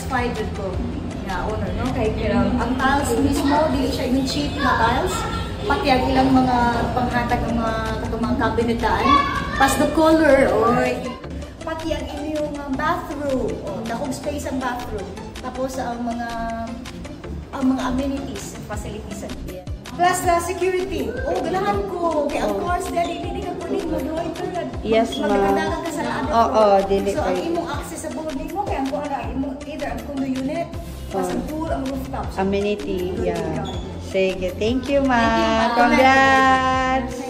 satisfied with ko nga owner, no? Kay ang tiles mismo, dili siya yung cheap na tiles. Pati ang ilang mga panghatag ng mga kabinetaan. Pas the color, pati ang inyong bathroom, dakong space ang bathroom. Tapos ang mga amenities and facilities. Plus the security. Ganahan ko. Kaya of course, dali, hindi ka pwedeng mag-doy ka. Yes, ma'am. Magkakadagan ka sa lahat. Dili So, ang imong accessible mo, kaya ang kuha na, either ang condo unit, plus ang pool, ang rooftop. Amenity, yeah. Sige, thank you, Thank you, ma'am. ma'am. Congrats!